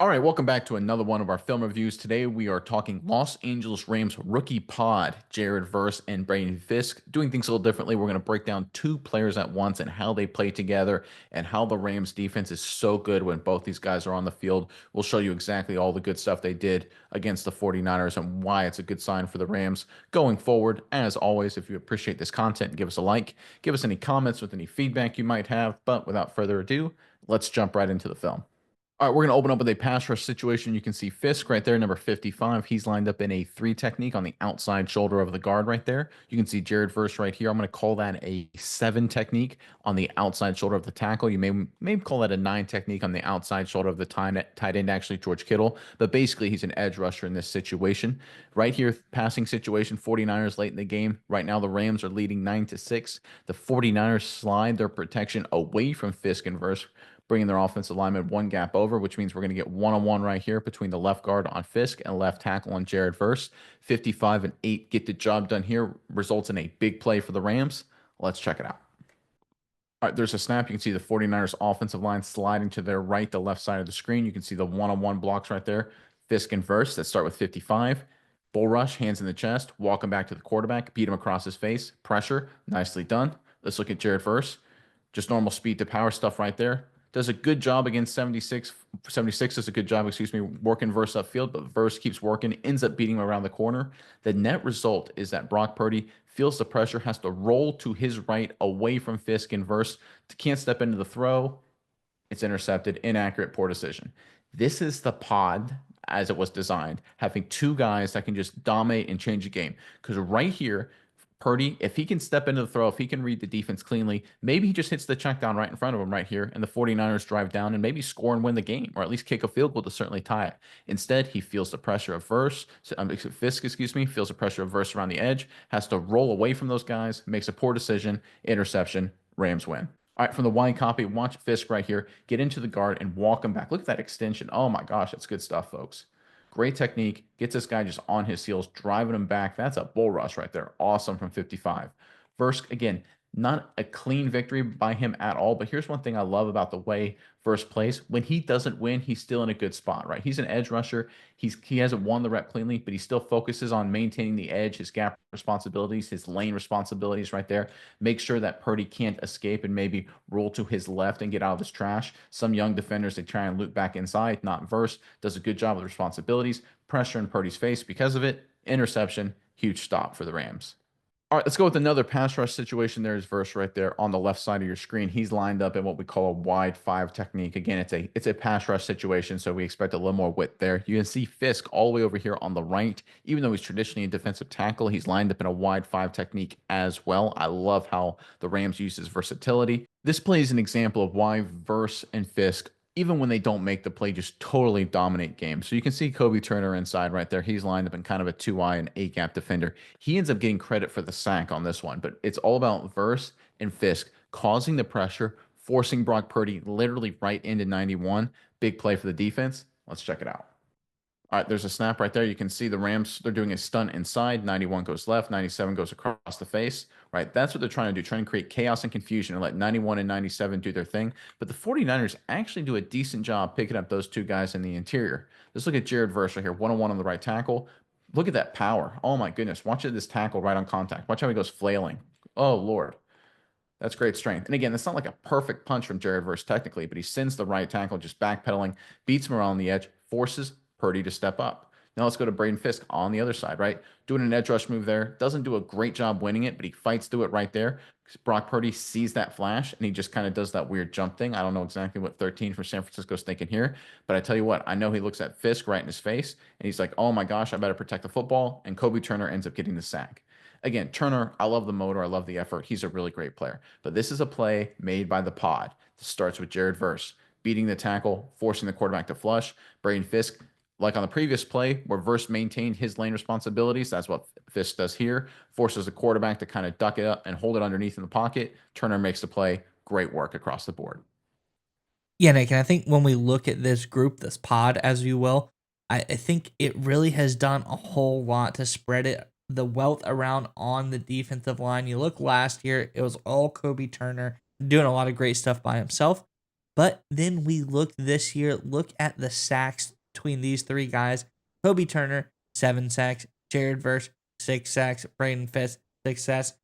All right, welcome back to another one of our film reviews. Today we are talking Los Angeles Rams rookie pod, Jared Verse and Braden Fiske. Doing things a little differently. We're going to break down two players at once and how they play together and how the Rams defense is so good when both these guys are on the field. We'll show you exactly all the good stuff they did against the 49ers and why it's a good sign for the Rams going forward. As always, if you appreciate this content, give us a like, give us any comments with any feedback you might have. But without further ado, let's jump right into the film. All right, we're going to open up with a pass rush situation. You can see Fisk right there, number 55. He's lined up in a three technique on the outside shoulder of the guard right there. You can see Jared Verse right here. I'm going to call that a seven technique on the outside shoulder of the tackle. You may call that a nine technique on the outside shoulder of the tight end, actually, George Kittle. But basically, he's an edge rusher in this situation. Right here, passing situation, 49ers late in the game. Right now, the Rams are leading 9-6. The 49ers slide their protection away from Fisk and Verse, bringing their offensive lineman one gap over, which means we're going to get one-on-one right here between the left guard on Fisk and left tackle on Jared Verse. 55 and 8 get the job done here, results in a big play for the Rams. Let's check it out. All right, there's a snap. You can see the 49ers offensive line sliding to their right, the left side of the screen. You can see the one-on-one blocks right there. Fisk and Verse that start with 55. Bull rush, hands in the chest, walk him back to the quarterback, beat him across his face, pressure, nicely done. Let's look at Jared Verse. Just normal speed to power stuff right there. Does a good job against 76. 76 does a good job, working Verse upfield, but Verse keeps working, ends up beating him around the corner. The net result is that Brock Purdy feels the pressure, has to roll to his right away from Fisk and Verse. Can't step into the throw. It's intercepted, inaccurate, poor decision. This is the pod as it was designed, having two guys that can just dominate and change the game. Because right here, Purdy, if he can step into the throw, if he can read the defense cleanly, maybe he just hits the check down right in front of him right here, and the 49ers drive down and maybe score and win the game, or at least kick a field goal to certainly tie it. Instead, he feels the pressure of Fisk, feels the pressure of Verse around the edge, has to roll away from those guys, makes a poor decision, interception, Rams win. All right, from the wide copy, watch Fisk right here, get into the guard and walk him back. Look at that extension. Oh my gosh, that's good stuff, folks. Great technique. Gets this guy just on his heels, driving him back. That's a bull rush right there. Awesome from 55. Verse, again, not a clean victory by him at all. But here's one thing I love about the way Verse plays. When he doesn't win, he's still in a good spot, right? He's an edge rusher. He hasn't won the rep cleanly, but he still focuses on maintaining the edge, his gap responsibilities, his lane responsibilities right there. Make sure that Purdy can't escape and maybe roll to his left and get out of this trash. Some young defenders, they try and loop back inside. Not Verse. Does a good job with responsibilities. Pressure in Purdy's face because of it. Interception. Huge stop for the Rams. All right, let's go with another pass rush situation. There's Verse right there on the left side of your screen. He's lined up in what we call a wide five technique. Again, it's a pass rush situation, so we expect a little more width there. You can see Fisk all the way over here on the right. Even though he's traditionally a defensive tackle, he's lined up in a wide five technique as well. I love how the Rams use his versatility. This play is an example of why Verse and Fisk, even when they don't make the play, just totally dominate games. So you can see Kobe Turner inside right there. He's lined up in kind of a 2-eye and 8-gap defender. He ends up getting credit for the sack on this one, but it's all about Verse and Fisk causing the pressure, forcing Brock Purdy literally right into 91. Big play for the defense. Let's check it out. All right, there's a snap right there. You can see the Rams, they're doing a stunt inside. 91 goes left, 97 goes across the face, right? That's what they're trying to do, trying to create chaos and confusion and let 91 and 97 do their thing. But the 49ers actually do a decent job picking up those two guys in the interior. Let's look at Jared Verse right here, one-on-one on the right tackle. Look at that power. Oh my goodness. Watch this tackle right on contact. Watch how he goes flailing. Oh, Lord. That's great strength. And again, that's not like a perfect punch from Jared Verse technically, but he sends the right tackle just backpedaling, beats him around the edge, forces Purdy to step up. Now let's go to Braden Fiske on the other side, right? Doing an edge rush move there. Doesn't do a great job winning it, but he fights through it right there. Brock Purdy sees that flash and he just kind of does that weird jump thing. I don't know exactly what 13 from San Francisco's thinking here, but I tell you what, I know he looks at Fiske right in his face and he's like, oh my gosh, I better protect the football. And Kobe Turner ends up getting the sack. Again, Turner, I love the motor. I love the effort. He's a really great player. But this is a play made by the pod. This starts with Jared Verse beating the tackle, forcing the quarterback to flush. Braden Fiske, like on the previous play where Verse maintained his lane responsibilities, that's what Fiske does here. Forces the quarterback to kind of duck it up and hold it underneath in the pocket. Turner makes the play. Great work across the board. Yeah, Nick, and I think when we look at this group, this pod, as you will, I think it really has done a whole lot to spread the wealth around on the defensive line. You look last year, it was all Kobe Turner doing a lot of great stuff by himself. But then we look this year, look at the sacks between these three guys. Kobe Turner, 7 sacks. Jared Verse, 6 sacks. Braden Fisk, 6 sacks.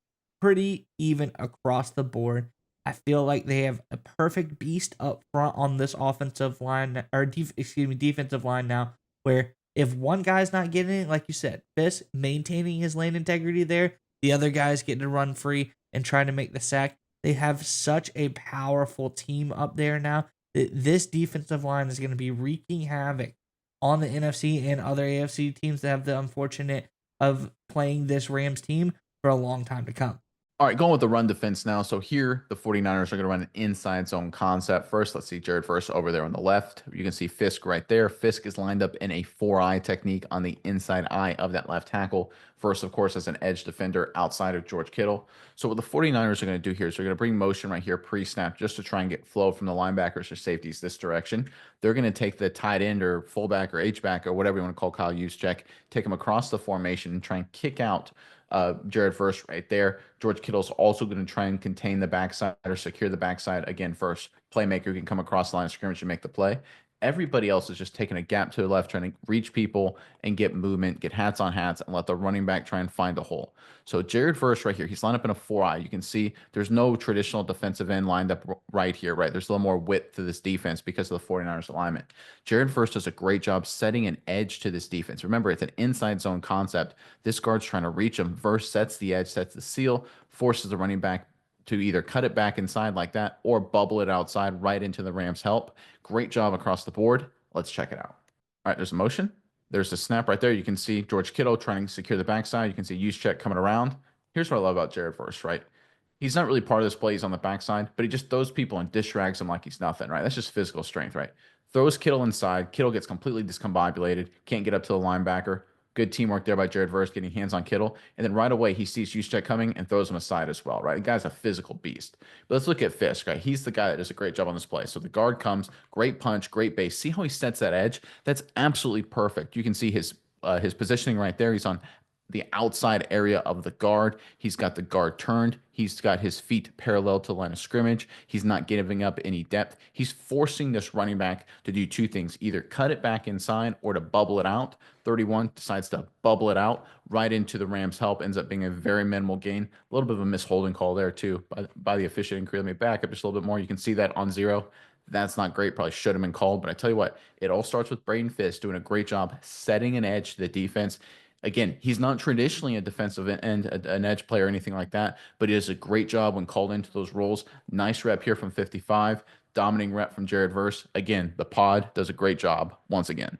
Pretty even across the board. I feel like they have a perfect beast up front on this offensive line, or defensive line now, where if one guy's not getting it, like you said, Fisk maintaining his lane integrity there, the other guy's getting to run free and trying to make the sack. They have such a powerful team up there now that this defensive line is going to be wreaking havoc on the NFC and other AFC teams that have the unfortunate of playing this Rams team for a long time to come. All right, going with the run defense now. So here, the 49ers are going to run an inside zone concept first. Let's see Jared first over there on the left. You can see Fisk right there. Fisk is lined up in a four-eye technique on the inside eye of that left tackle. First, of course, as an edge defender outside of George Kittle. So what the 49ers are going to do here is they're going to bring motion right here pre-snap just to try and get flow from the linebackers or safeties this direction. They're going to take the tight end or fullback or H-back or whatever you want to call Kyle Juszczyk, take him across the formation and try and kick out Jared first right there. George Kittle's also going to try and contain the backside or secure the backside again first. Playmaker can come across the line of scrimmage and make the play. Everybody else is just taking a gap to the left, trying to reach people and get movement, get hats on hats, and let the running back try and find a hole. So Jared Verse right here, he's lined up in a four-eye. You can see there's no traditional defensive end lined up right here, right? There's a little more width to this defense because of the 49ers alignment. Jared Verse does a great job setting an edge to this defense. Remember, it's an inside zone concept. This guard's trying to reach him. Verse sets the edge, sets the seal, forces the running back to either cut it back inside like that or bubble it outside right into the Rams' help. Great job across the board. Let's check it out. All right, there's a motion. There's a snap right there. You can see George Kittle trying to secure the backside. You can see Juszczyk coming around. Here's what I love about Jared Verse, right? He's not really part of this play. He's on the backside, but he just throws people and distracts them like he's nothing, right? That's just physical strength, right? Throws Kittle inside. Kittle gets completely discombobulated, can't get up to the linebacker. Good teamwork there by Jared Verse getting hands on Kittle. And then right away, he sees Juszczyk coming and throws him aside as well, right? The guy's a physical beast. But let's look at Fisk, right? He's the guy that does a great job on this play. So the guard comes, great punch, great base. See how he sets that edge? That's absolutely perfect. You can see his positioning right there. He's on the outside area of the guard. He's got the guard turned. He's got his feet parallel to the line of scrimmage. He's not giving up any depth. He's forcing this running back to do two things, either cut it back inside or to bubble it out. 31 decides to bubble it out right into the Rams' help. Ends up being a very minimal gain. A little bit of a misholding call there, too, by the officiating crew. Let me back up just a little bit more. You can see that on zero. That's not great. Probably should have been called. But I tell you what, it all starts with Braden Fisk doing a great job setting an edge to the defense. Again, he's not traditionally a defensive end, an edge player or anything like that, but he does a great job when called into those roles. Nice rep here from 55, dominating rep from Jared Verse. Again, the pod does a great job once again.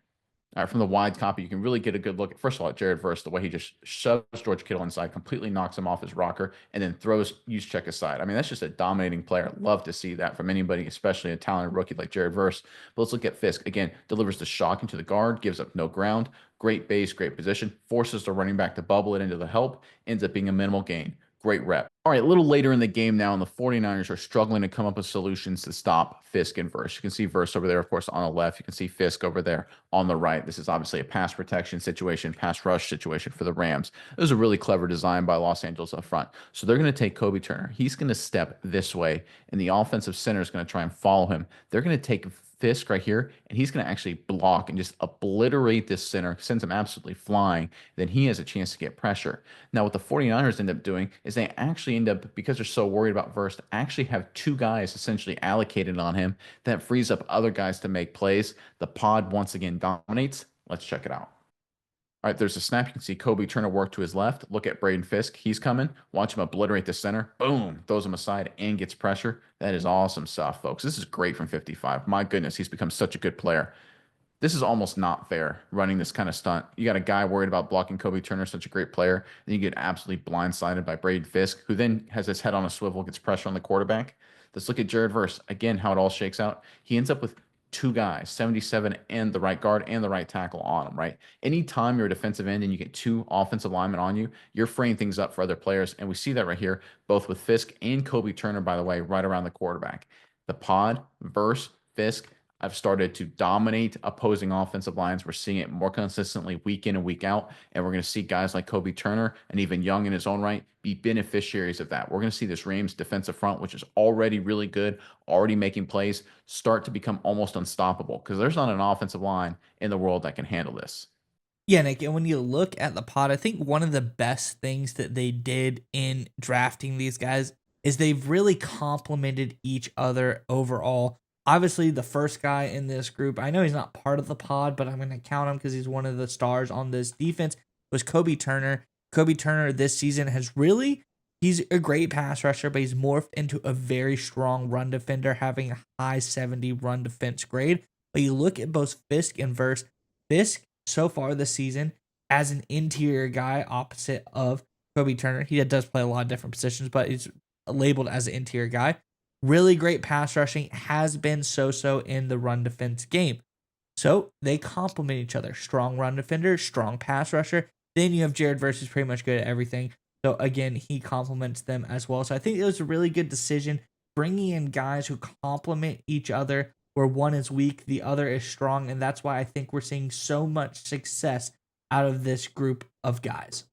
All right, from the wide copy, you can really get a good look at, first of all, at Jared Verse, the way he just shoves George Kittle inside, completely knocks him off his rocker, and then throws Juszczyk aside. I mean, that's just a dominating player. Love to see that from anybody, especially a talented rookie like Jared Verse. But let's look at Fisk. Again, delivers the shock into the guard, gives up no ground. Great base, great position, forces the running back to bubble it into the help, ends up being a minimal gain. Great rep. All right, a little later in the game now, and the 49ers are struggling to come up with solutions to stop Fisk and Verse. You can see Verse over there, of course, on the left. You can see Fisk over there on the right. This is obviously a pass protection situation, pass rush situation for the Rams. It was a really clever design by Los Angeles up front. So they're going to take Kobe Turner. He's going to step this way, and the offensive center is going to try and follow him. They're going to take Fisk right here, and he's going to actually block and just obliterate this center, sends him absolutely flying. Then he has a chance to get pressure. Now, what the 49ers end up doing is they actually end up, because they're so worried about Verse, actually have two guys essentially allocated on him. That frees up other guys to make plays. The pod once again dominates. Let's check it out. All right, there's a snap. You can see Kobe Turner work to his left. Look at Braden Fiske. He's coming. Watch him obliterate the center. Boom. Throws him aside and gets pressure. That is awesome stuff, folks. This is great from 55. My goodness, he's become such a good player. This is almost not fair running this kind of stunt. You got a guy worried about blocking Kobe Turner, such a great player. Then you get absolutely blindsided by Braden Fiske, who then has his head on a swivel, gets pressure on the quarterback. Let's look at Jared Verse. Again, how it all shakes out. He ends up with two guys, 77 and the right guard and the right tackle on him, right? Anytime you're a defensive end and you get two offensive linemen on you, you're freeing things up for other players. And we see that right here, both with Fiske and Kobe Turner, by the way, right around the quarterback. The pod, Verse, Fiske, have started to dominate opposing offensive lines. We're seeing it more consistently week in and week out. And we're going to see guys like Kobe Turner and even Young in his own right be beneficiaries of that. We're going to see this Rams defensive front, which is already really good, already making plays, start to become almost unstoppable because there's not an offensive line in the world that can handle this. Yeah, Nick, and when you look at the pod, I think one of the best things that they did in drafting these guys is they've really complemented each other overall. Obviously, the first guy in this group, I know he's not part of the pod, but I'm going to count him because he's one of the stars on this defense, was Kobe Turner. Kobe Turner this season has really, he's a great pass rusher, but he's morphed into a very strong run defender, having a high 70 run defense grade. But you look at both Fisk and Verse. Fisk so far this season as an interior guy opposite of Kobe Turner. He does play a lot of different positions, but he's labeled as an interior guy. Really great pass rushing, has been so in the run defense game. So they complement each other. Strong run defender, strong pass rusher. Then you have Jared Verse, pretty much good at everything. So again, he complements them as well. So I think it was a really good decision bringing in guys who complement each other, where one is weak, the other is strong. And that's why I think we're seeing so much success out of this group of guys.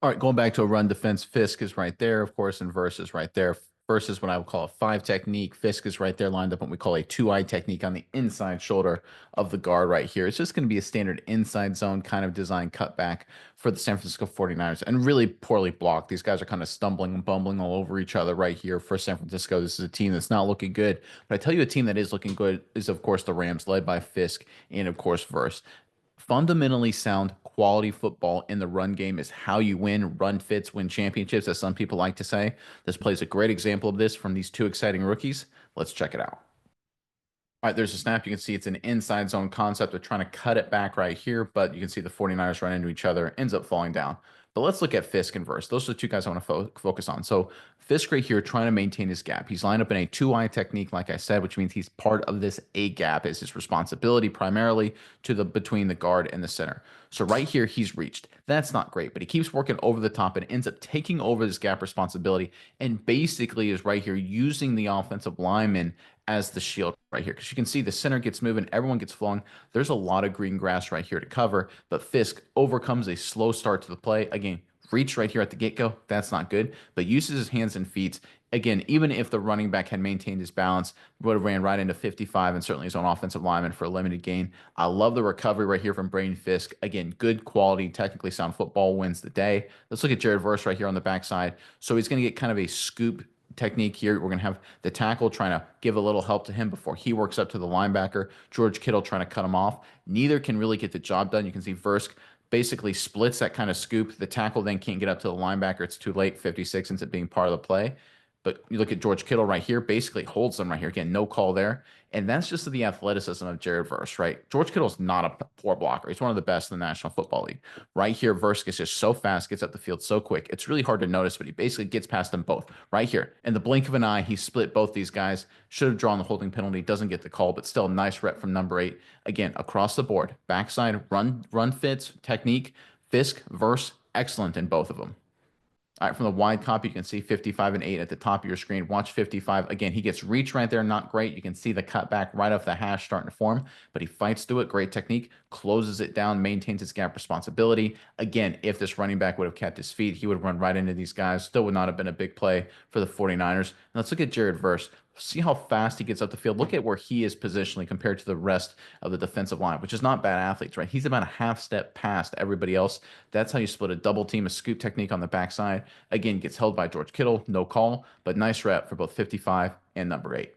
All right, going back to a run defense, Fisk is right there, of course, and Verse is right there. Verse is what I would call a five technique. Fisk is right there lined up what we call a two-eye technique on the inside shoulder of the guard right here. It's just going to be a standard inside zone kind of design cutback for the San Francisco 49ers and really poorly blocked. These guys are kind of stumbling and bumbling all over each other right here for San Francisco. This is a team that's not looking good. But I tell you, a team that is looking good is, of course, the Rams, led by Fisk and, of course, Verse. Fundamentally sound quality football in the run game is how you win. Run fits win championships, as some people like to say. This plays a great example of this from these two exciting rookies. Let's check it out. All right, there's a snap. You can see it's an inside zone concept. They're trying to cut it back right here, but you can see the 49ers run into each other, ends up falling down. But let's look at Fisk and Verse. Those are the two guys I want to focus on. So Fisk right here trying to maintain his gap. He's lined up in a two-eye technique, like I said, which means he's part of this A gap is his responsibility primarily to the between the guard and the center. So right here, he's reached. That's not great, but he keeps working over the top and ends up taking over this gap responsibility and basically is right here using the offensive lineman as the shield right here. Because you can see the center gets moving, everyone gets flowing. There's a lot of green grass right here to cover, but Fisk overcomes a slow start to the play. Again, reach right here at the get-go. That's not good, but uses his hands and feet. Again, even if the running back had maintained his balance, would have ran right into 55 and certainly his own offensive lineman for a limited gain. I love the recovery right here from Braden Fiske. Again, good quality, technically sound football wins the day. Let's look at Jared Verse right here on the backside. So he's going to get kind of a scoop technique here. We're going to have the tackle trying to give a little help to him before he works up to the linebacker. George Kittle trying to cut him off. Neither can really get the job done. You can see Verse basically splits that kind of scoop. The tackle then can't get up to the linebacker. It's too late. 56 ends up being part of the play. But you look at George Kittle right here, basically holds them right here. Again, no call there. And that's just the athleticism of Jared Verse, right? George Kittle's not a poor blocker. He's one of the best in the National Football League. Right here, Verse gets just so fast, gets up the field so quick. It's really hard to notice, but he basically gets past them both. Right here, in the blink of an eye, he split both these guys. Should have drawn the holding penalty. Doesn't get the call, but still a nice rep from number 8. Again, across the board, backside run fits, technique, Fisk, Verse, excellent in both of them. All right, from the wide copy, you can see 55 and 8 at the top of your screen. Watch 55. Again, he gets reach right there, not great. You can see the cutback right off the hash starting to form, but he fights through it. Great technique, closes it down, maintains his gap responsibility. Again, if this running back would have kept his feet, he would run right into these guys. Still would not have been a big play for the 49ers. And let's look at Jared Verse. See how fast he gets up the field. Look at where he is positionally compared to the rest of the defensive line, which is not bad athletes, right? He's about a half step past everybody else. That's how you split a double team, a scoop technique on the backside. Again, gets held by George Kittle, no call, but nice rep for both 55 and number 8.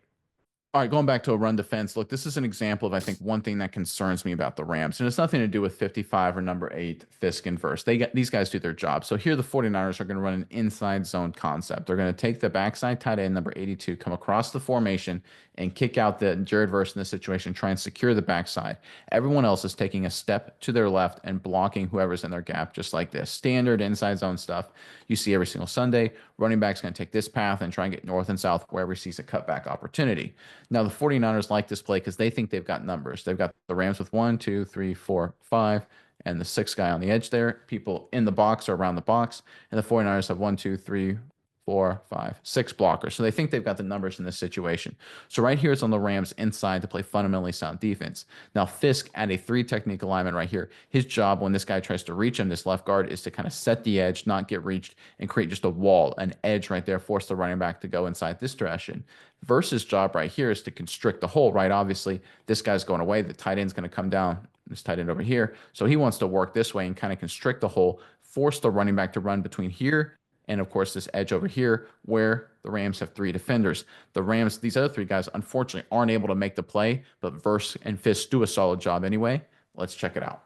All right, going back to a run defense. Look, this is an example of, I think, one thing that concerns me about the Rams, and it's nothing to do with 55 or number 8, Fisk and Verse. These guys do their job. So here the 49ers are going to run an inside zone concept. They're going to take the backside tight end, number 82, come across the formation and kick out the Jared Verse in this situation, try and secure the backside. Everyone else is taking a step to their left and blocking whoever's in their gap, just like this. Standard inside zone stuff you see every single Sunday. Running back's going to take this path and try and get north and south wherever he sees a cutback opportunity. Now, the 49ers like this play because they think they've got numbers. They've got the Rams with 1, 2, 3, 4, 5, and the 6th guy on the edge there. People in the box or around the box. And the 49ers have 1, 2, 3, four, five, six blockers. So they think they've got the numbers in this situation. So right here it's on the Rams inside to play fundamentally sound defense. Now Fisk at a three technique alignment right here. His job when this guy tries to reach him, this left guard, is to kind of set the edge, not get reached, and create just a wall, an edge right there, force the running back to go inside this direction. Versus job right here is to constrict the hole, right? Obviously, this guy's going away. The tight end's going to come down. This tight end over here. So he wants to work this way and kind of constrict the hole, force the running back to run between here and, of course, this edge over here where the Rams have three defenders. The Rams, these other three guys, unfortunately, aren't able to make the play, but Verse and Fisk do a solid job anyway. Let's check it out.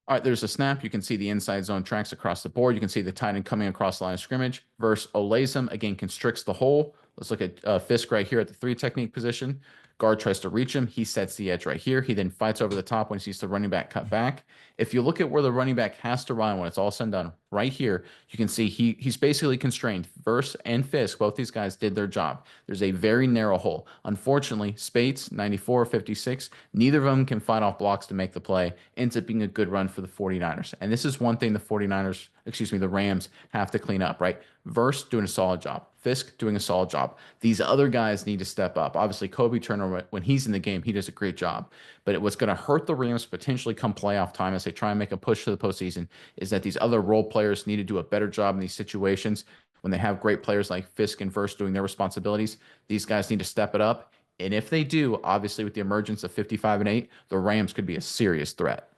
All right, there's a snap. You can see the inside zone tracks across the board. You can see the tight end coming across the line of scrimmage. Verse Olasem, again, constricts the hole. Let's look at Fisk right here at the three technique position. Guard tries to reach him. He sets the edge right here. He then fights over the top when he sees the running back cut back. If you look at where the running back has to run when it's all said and done, right here, you can see he's basically constrained. Verse and Fisk, both these guys did their job. There's a very narrow hole. Unfortunately, Spates, 94, 56, neither of them can fight off blocks to make the play. Ends up being a good run for the 49ers. And this is one thing the Rams have to clean up, right? Verse doing a solid job. Fisk doing a solid job. These other guys need to step up. Obviously, Kobe Turner, when he's in the game, he does a great job. But what's going to hurt the Rams potentially come playoff time as they try and make a push to the postseason is that these other role players need to do a better job in these situations. When they have great players like Fisk and Verse doing their responsibilities, these guys need to step it up. And if they do, obviously, with the emergence of 55 and 8, the Rams could be a serious threat.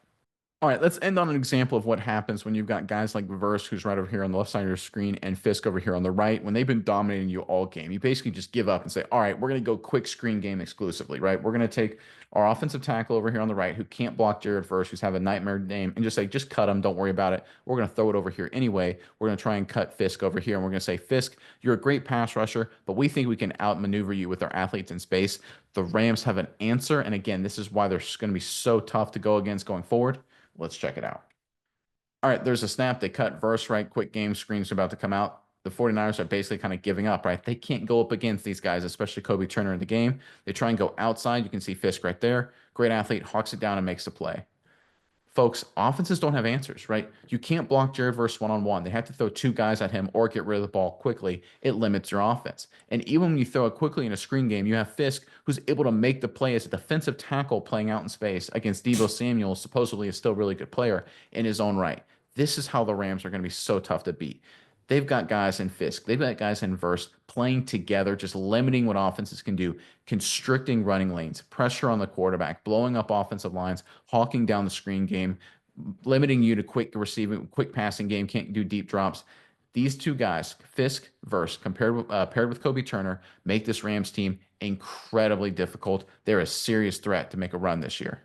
All right, let's end on an example of what happens when you've got guys like Reverse, who's right over here on the left side of your screen, and Fisk over here on the right. When they've been dominating you all game, you basically just give up and say, all right, we're going to go quick screen game exclusively, right? We're going to take our offensive tackle over here on the right, who can't block Jared Verse, who's have a nightmare name, and just say, just cut him. Don't worry about it. We're going to throw it over here anyway. We're going to try and cut Fisk over here, and we're going to say, Fisk, you're a great pass rusher, but we think we can outmaneuver you with our athletes in space. The Rams have an answer, and again, this is why they're going to be so tough to go against going forward. Let's check it out. All right, there's a snap. They cut Verse right. Quick game screens are about to come out. The 49ers are basically kind of giving up, right? They can't go up against these guys, especially Kobe Turner in the game. They try and go outside. You can see Fisk right there. Great athlete, hawks it down and makes the play. Folks, offenses don't have answers, right? You can't block Jared Verse one-on-one. They have to throw two guys at him or get rid of the ball quickly. It limits your offense. And even when you throw it quickly in a screen game, you have Fisk, who's able to make the play as a defensive tackle playing out in space against Deebo Samuel, supposedly a still really good player in his own right. This is how the Rams are going to be so tough to beat. They've got guys in Fisk. They've got guys in Verse playing together, just limiting what offenses can do, constricting running lanes, pressure on the quarterback, blowing up offensive lines, hawking down the screen game, limiting you to quick receiving, quick passing game, can't do deep drops. These two guys, Fisk, Verse, paired with Kobe Turner, make this Rams team incredibly difficult. They're a serious threat to make a run this year.